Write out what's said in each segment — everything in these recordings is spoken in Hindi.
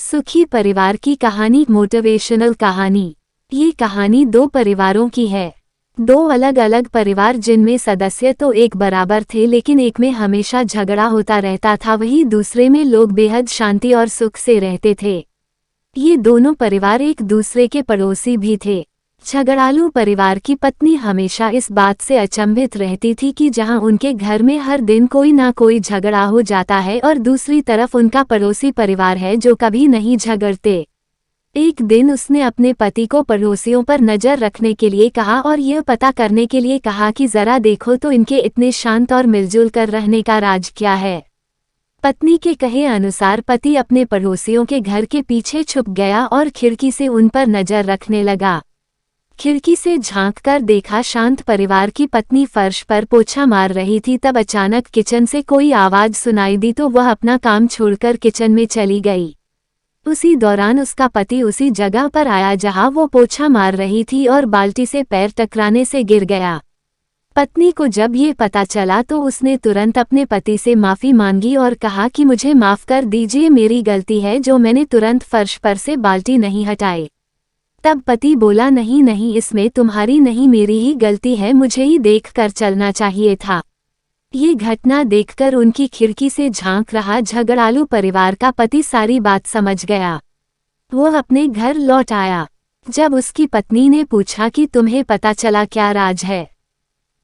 सुखी परिवार की कहानी मोटिवेशनल कहानी। ये कहानी दो परिवारों की है। दो अलग अलग परिवार जिनमें सदस्य तो एक बराबर थे, लेकिन एक में हमेशा झगड़ा होता रहता था, वहीं दूसरे में लोग बेहद शांति और सुख से रहते थे। ये दोनों परिवार एक दूसरे के पड़ोसी भी थे। झगड़ालू परिवार की पत्नी हमेशा इस बात से अचंभित रहती थी कि जहां उनके घर में हर दिन कोई ना कोई झगड़ा हो जाता है और दूसरी तरफ उनका पड़ोसी परिवार है जो कभी नहीं झगड़ते। एक दिन उसने अपने पति को पड़ोसियों पर नजर रखने के लिए कहा और यह पता करने के लिए कहा कि जरा देखो तो इनके इतने शांत और मिलजुल कर रहने का राज क्या है। पत्नी के कहे अनुसार पति अपने पड़ोसियों के घर के पीछे छुप गया और खिड़की से उन पर नजर रखने लगा। खिड़की से झांककर देखा शांत परिवार की पत्नी फर्श पर पोछा मार रही थी। तब अचानक किचन से कोई आवाज सुनाई दी तो वह अपना काम छोड़कर किचन में चली गई। उसी दौरान उसका पति उसी जगह पर आया जहां वो पोछा मार रही थी और बाल्टी से पैर टकराने से गिर गया। पत्नी को जब ये पता चला तो उसने तुरंत अपने पति से माफी मांगी और कहा कि मुझे माफ कर दीजिए, मेरी गलती है जो मैंने तुरंत फर्श पर से बाल्टी नहीं हटाई। तब पति बोला, नहीं नहीं, इसमें तुम्हारी नहीं मेरी ही गलती है, मुझे ही देख कर चलना चाहिए था। ये घटना देखकर उनकी खिड़की से झांक रहा झगड़ालू परिवार का पति सारी बात समझ गया। वह अपने घर लौट आया। जब उसकी पत्नी ने पूछा कि तुम्हें पता चला क्या राज है,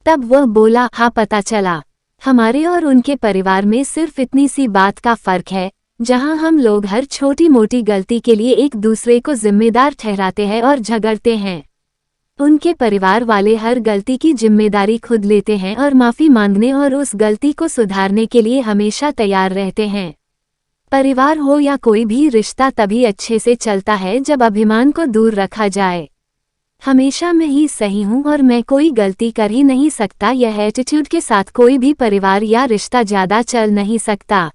तब वह बोला, हाँ पता चला। हमारे और उनके परिवार में सिर्फ इतनी सी बात का फर्क है, जहां हम लोग हर छोटी मोटी गलती के लिए एक दूसरे को जिम्मेदार ठहराते हैं और झगड़ते हैं। उनके परिवार वाले हर गलती की जिम्मेदारी खुद लेते हैं और माफी मांगने और उस गलती को सुधारने के लिए हमेशा तैयार रहते हैं। परिवार हो या कोई भी रिश्ता तभी अच्छे से चलता है जब अभिमान को दूर रखा जाए। हमेशा मैं ही सही हूँ और मैं कोई गलती कर ही नहीं सकता, यह एटीट्यूड के साथ कोई भी परिवार या रिश्ता ज्यादा चल नहीं सकता।